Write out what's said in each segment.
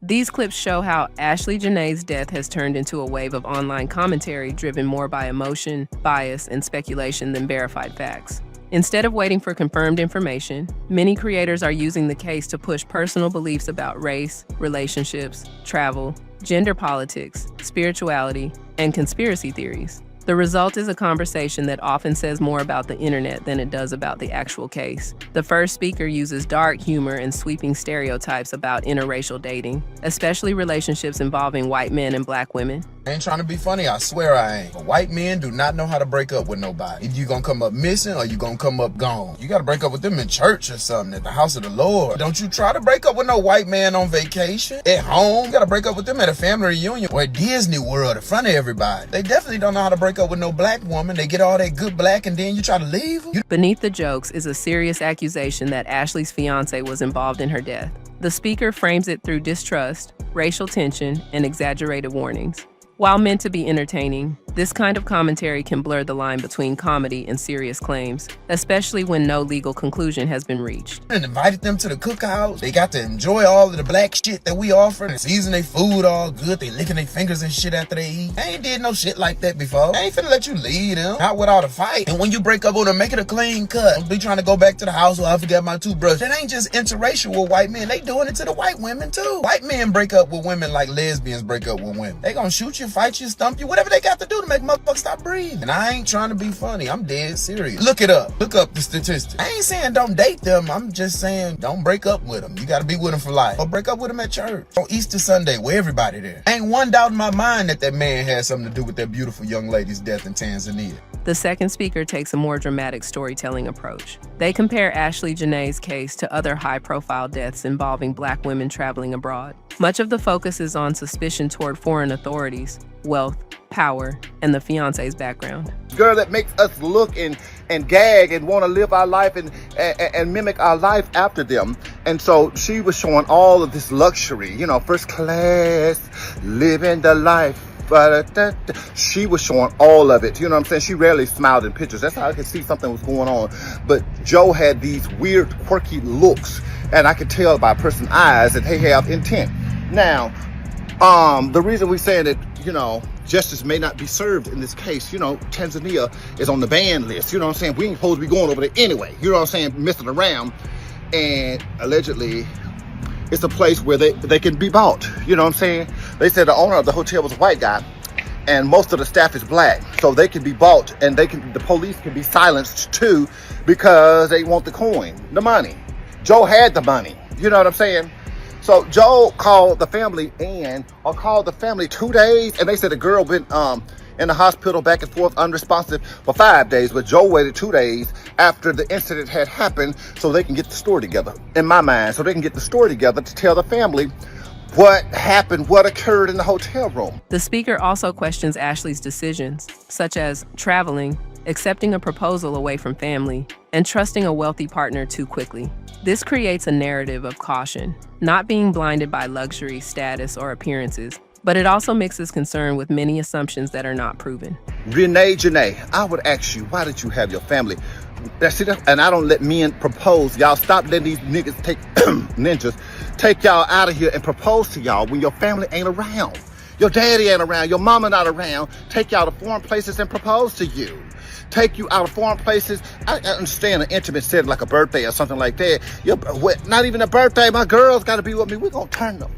These clips show how Ashley Janae's death has turned into a wave of online commentary driven more by emotion, bias, and speculation than verified facts. Instead of waiting for confirmed information, many creators are using the case to push personal beliefs about race, relationships, travel, gender politics, spirituality, and conspiracy theories. The result is a conversation that often says more about the internet than it does about the actual case. The first speaker uses dark humor and sweeping stereotypes about interracial dating, especially relationships involving white men and black women. I ain't trying to be funny, I swear I ain't. But white men do not know how to break up with nobody. Either you gonna come up missing or you gonna come up gone. You gotta break up with them in church or something, at the house of the Lord. Don't you try to break up with no white man on vacation, at home. You gotta break up with them at a family reunion or at Disney World in front of everybody. They definitely don't know how to break up with no black woman. They get all that good black and then you try to leave them. Beneath the jokes is a serious accusation that Ashley's fiance was involved in her death. The speaker frames it through distrust, racial tension, and exaggerated warnings. While meant to be entertaining, this kind of commentary can blur the line between comedy and serious claims, especially when no legal conclusion has been reached. And invited them to the cookout. They got to enjoy all of the black shit that we offer and season their food all good. They licking their fingers and shit after they eat. I ain't did no shit like that before. I ain't finna let you lead them. Not without a fight. And when you break up with them, make it a clean cut. Don't be trying to go back to the house where I forgot my toothbrush. That ain't just interracial with white men. They doing it to the white women too. White men break up with women like lesbians break up with women. They gonna shoot you, fight you, stump you, whatever they got to do to make motherfuckers stop breathing. And I ain't trying to be funny. I'm dead serious. Look it up. Look up the statistics. I ain't saying don't date them. I'm just saying don't break up with them. You gotta be with them for life. Or break up with them at church. On Easter Sunday, where everybody there. Ain't one doubt in my mind that man had something to do with that beautiful young lady's death in Tanzania. The second speaker takes a more dramatic storytelling approach. They compare Ashley Janae's case to other high-profile deaths involving black women traveling abroad. Much of the focus is on suspicion toward foreign authorities, wealth, power, and the fiance's background. Girl that makes us look and gag and want to live our life and mimic our life after them. And so she was showing all of this luxury, you know, first class, living the life. But she was showing all of it. You know what I'm saying? She rarely smiled in pictures. That's how I could see something was going on. But Joe had these weird, quirky looks. And I could tell by a person's eyes that they have intent. Now, the reason we're saying that, you know, justice may not be served in this case, you know, Tanzania is on the ban list. You know what I'm saying? We ain't supposed to be going over there anyway. You know what I'm saying? Messing around. And allegedly, it's a place where they can be bought. You know what I'm saying? They said the owner of the hotel was a white guy and most of the staff is black. So they can be bought and the police can be silenced too because they want the coin, the money. Joe had the money. You know what I'm saying? So Joe called the family called the family 2 days and they said the girl been in the hospital back and forth unresponsive for 5 days, but Joe waited 2 days after the incident had happened so they can get the story together, in my mind, so they can get the story together to tell the family what happened, what occurred in the hotel room. The speaker also questions Ashley's decisions, such as traveling, accepting a proposal away from family, and trusting a wealthy partner too quickly. This creates a narrative of caution, not being blinded by luxury, status, or appearances, but it also mixes concern with many assumptions that are not proven. Renee Janae, I would ask you, why did you have your family? And I don't let men propose. Y'all stop letting these niggas ninjas take y'all out of here and propose to y'all when your family ain't around. Your daddy ain't around, your mama not around. Take y'all to foreign places and propose to you. Take you out of foreign places. I understand an intimate setting like a birthday or something like that. Not even a birthday. My girl's got to be with me. We're going to turn them.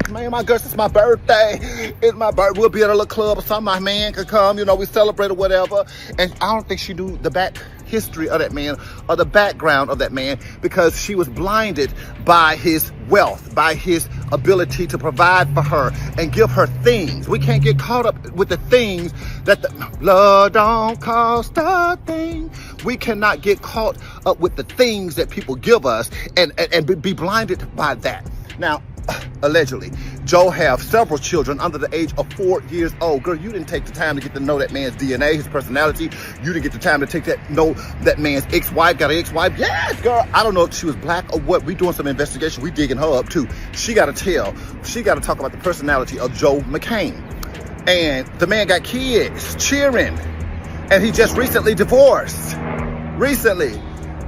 Man, my girl, it's my birthday. It's my birthday. We'll be at a little club or something. My man could come. You know, we celebrate or whatever. And I don't think she knew the back history of that man or the background of that man because she was blinded by his wealth, by his ability to provide for her and give her things. We can't get caught up with the things that love don't cost a thing. We cannot get caught up with the things that people give us and be blinded by that. Now, allegedly, Joe have several children under the age of 4 years old. Girl, you didn't take the time to get to know that man's DNA, his personality. You didn't get the time to know that man's ex-wife. Got an ex-wife? Yes, girl. I don't know if she was black or what. We doing some investigation. We digging her up too. She got to tell. She got to talk about the personality of Joe McCain. And the man got kids, cheering. And he just recently divorced. Recently.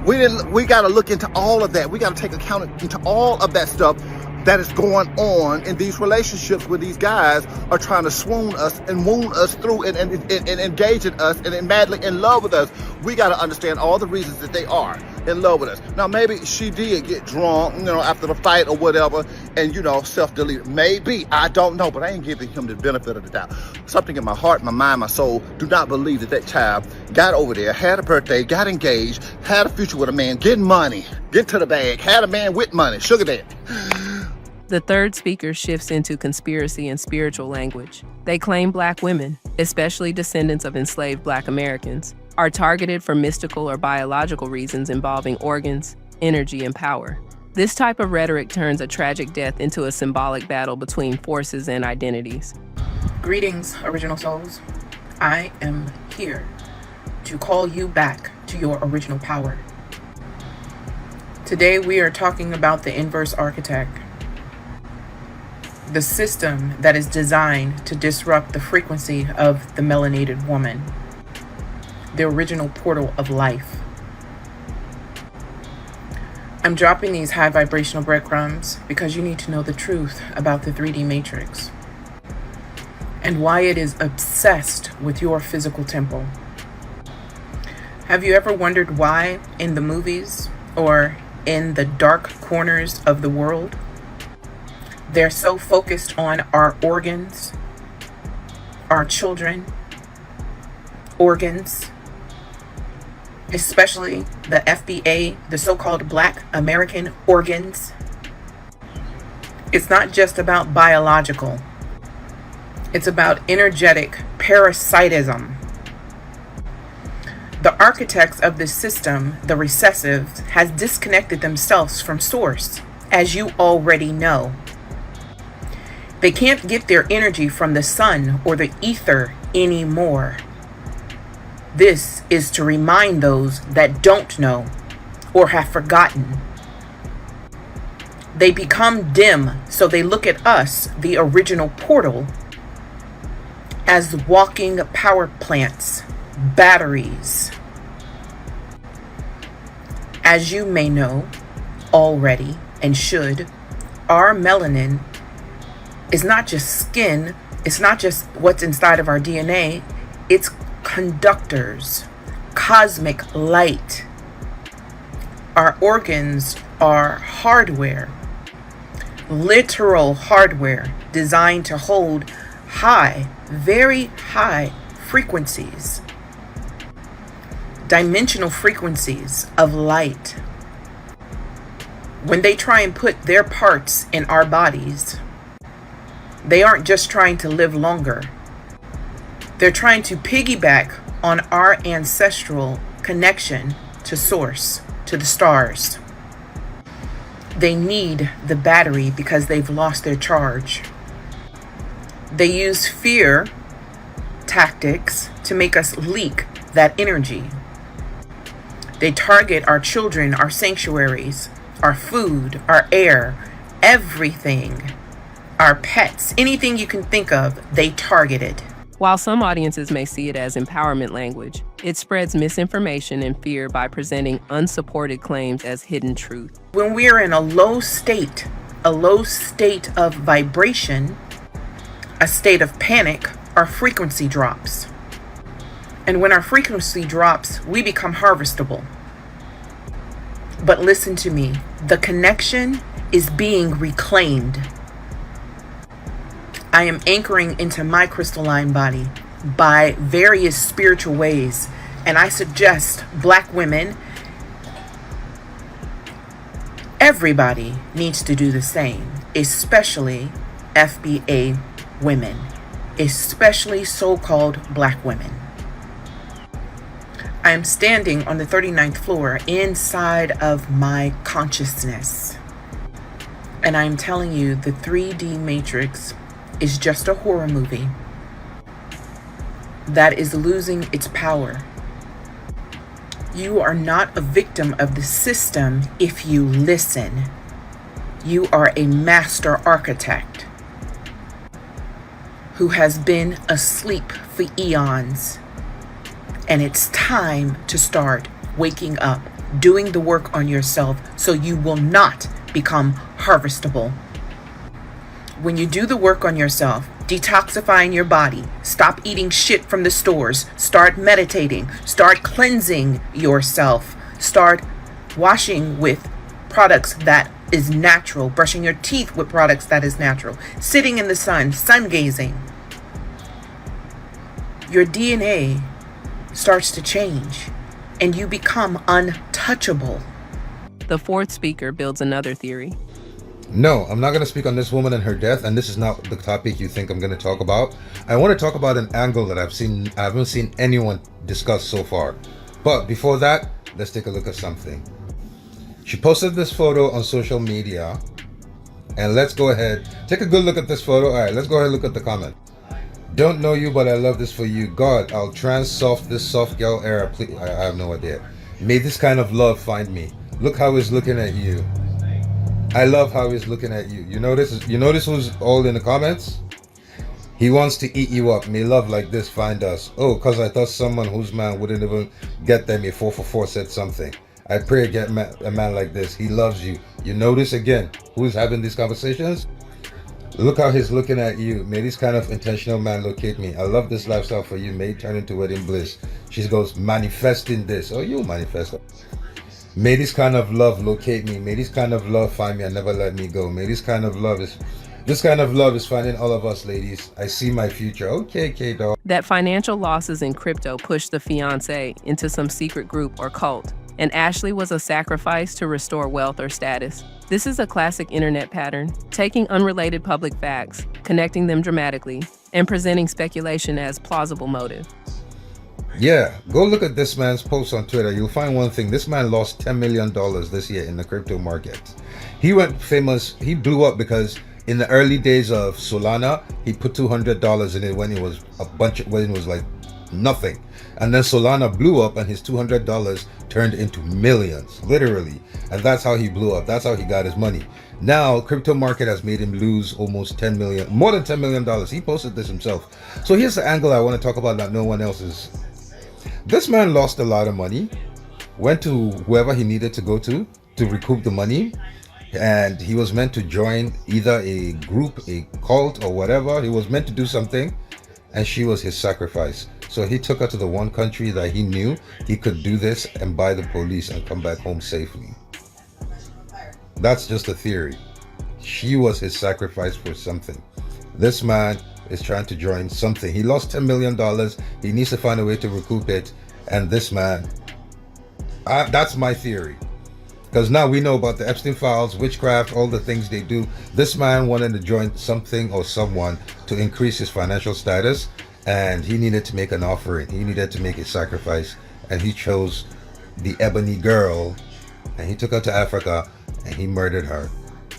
We got to look into all of that. We got to take account into all of that stuff that is going on in these relationships where these guys are trying to swoon us and wound us through and engage in us and madly in love with us. We got to understand all the reasons that they are in love with us. Now, maybe she did get drunk, after the fight or whatever, and, self-deleted. Maybe, I don't know, but I ain't giving him the benefit of the doubt. Something in my heart, my mind, my soul do not believe that child got over there, had a birthday, got engaged, had a future with a man, getting money, get to the bag, had a man with money, sugar daddy. The third speaker shifts into conspiracy and spiritual language. They claim Black women, especially descendants of enslaved Black Americans, are targeted for mystical or biological reasons involving organs, energy, and power. This type of rhetoric turns a tragic death into a symbolic battle between forces and identities. Greetings, original souls. I am here to call you back to your original power. Today we are talking about the inverse architect, the system that is designed to disrupt the frequency of the melanated woman, the original portal of life. I'm dropping these high vibrational breadcrumbs because you need to know the truth about the 3D matrix and why it is obsessed with your physical temple. Have you ever wondered why in the movies or in the dark corners of the world, they're so focused on our organs, our children, organs, especially the FBA, the so-called Black American organs? It's not just about biological. It's about energetic parasitism. The architects of this system, the recessives, has disconnected themselves from source, as you already know. They can't get their energy from the sun or the ether anymore. This is to remind those that don't know or have forgotten. They become dim, so they look at us, the original portal, as walking power plants, batteries. As you may know already and should, our melanin is not just skin, it's not just what's inside of our DNA, it's conductors, cosmic light. Our organs are hardware, literal hardware designed to hold high, very high frequencies, dimensional frequencies of light. When they try and put their parts in our bodies, they aren't just trying to live longer. They're trying to piggyback on our ancestral connection to source, to the stars. They need the battery because they've lost their charge. They use fear tactics to make us leak that energy. They target our children, our sanctuaries, our food, our air, everything, our pets, anything you can think of, they targeted. While some audiences may see it as empowerment language, it spreads misinformation and fear by presenting unsupported claims as hidden truth. When we're in a low state of vibration, a state of panic, our frequency drops. And when our frequency drops, we become harvestable. But listen to me, the connection is being reclaimed. I am anchoring into my crystalline body by various spiritual ways, and I suggest Black women, everybody needs to do the same, especially FBA women, especially so-called Black women. I am standing on the 39th floor inside of my consciousness, and I am telling you the 3D matrix is just a horror movie that is losing its power. You are not a victim of the system if you listen. You are a master architect who has been asleep for eons. And it's time to start waking up, doing the work on yourself so you will not become harvestable. When you do the work on yourself, detoxifying your body, stop eating shit from the stores, start meditating, start cleansing yourself, start washing with products that is natural, brushing your teeth with products that is natural, sitting in the sun gazing, your DNA starts to change and you become untouchable. The fourth speaker builds another theory. No, I'm not going to speak on this woman and her death, and this is not the topic you think I'm going to talk about. I want to talk about an angle that I haven't seen anyone discuss so far. But before that, let's take a look at something. She posted this photo on social media, and let's go ahead, take a good look at this photo. All right, let's go ahead and look at the comment. Don't know you, but I love this for you. God, I'll trans soft this soft girl era. Please, I have no idea. May this kind of love find me. Look how he's looking at you. I love how he's looking at you. You notice who's all in the comments? He wants to eat you up. May love like this find us. Oh, cause I thought someone whose man wouldn't even get them a 444 said something. I pray get a man like this. He loves you. You notice again who's having these conversations? Look how he's looking at you. May this kind of intentional man locate me. I love this lifestyle for you. May it turn into wedding bliss. She goes, manifesting this. Oh, you manifest. May this kind of love locate me. May this kind of love find me and never let me go. May this kind of love is finding all of us, ladies. I see my future. Okay, K-Dog. That financial losses in crypto pushed the fiancé into some secret group or cult, and Ashley was a sacrifice to restore wealth or status. This is a classic internet pattern, taking unrelated public facts, connecting them dramatically, and presenting speculation as plausible motive. Yeah, go look at this man's post on Twitter. You'll find one thing. This man lost $10 million this year in the crypto market. He went famous. He blew up because in the early days of Solana, he put $200 in it when it was like nothing. And then Solana blew up and his $200 turned into millions, literally. And that's how he blew up. That's how he got his money. Now, crypto market has made him lose almost more than $10 million. He posted this himself. So here's the angle I want to talk about that no one else is. This man lost a lot of money, went to whoever he needed to go to recoup the money, and he was meant to join either a group, a cult, or whatever. He was meant to do something, and she was his sacrifice. So he took her to the one country that he knew he could do this and buy the police and come back home safely. That's just a theory. She was his sacrifice for something. This man is trying to join something. He lost $10 million. He needs to find a way to recoup it. And this man, that's my theory. Because now we know about the Epstein files, witchcraft, all the things they do. This man wanted to join something or someone to increase his financial status. And he needed to make an offering. He needed to make a sacrifice. And he chose the ebony girl. And he took her to Africa and he murdered her.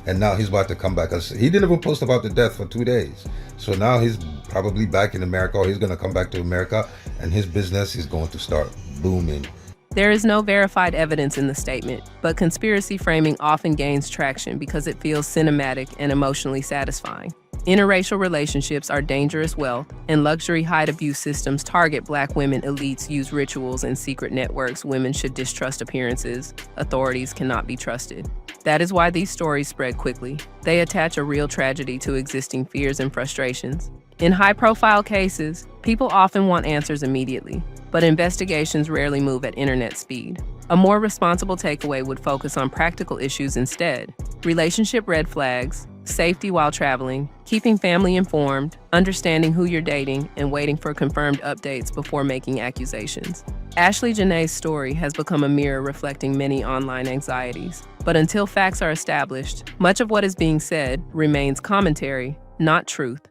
And now he's about to come back. He didn't even post about the death for 2 days. So now he's probably back in America, or he's going to come back to America, and his business is going to start booming. There is no verified evidence in the statement, but conspiracy framing often gains traction because it feels cinematic and emotionally satisfying. Interracial relationships are dangerous wealth, and luxury hide abuse systems target Black women. Elites use rituals and secret networks. Women should distrust appearances. Authorities cannot be trusted. That is why these stories spread quickly. They attach a real tragedy to existing fears and frustrations. In high-profile cases, people often want answers immediately, but investigations rarely move at internet speed. A more responsible takeaway would focus on practical issues instead: relationship red flags, safety while traveling, keeping family informed, understanding who you're dating, and waiting for confirmed updates before making accusations. Ashley Janae's story has become a mirror reflecting many online anxieties. But until facts are established, much of what is being said remains commentary, not truth.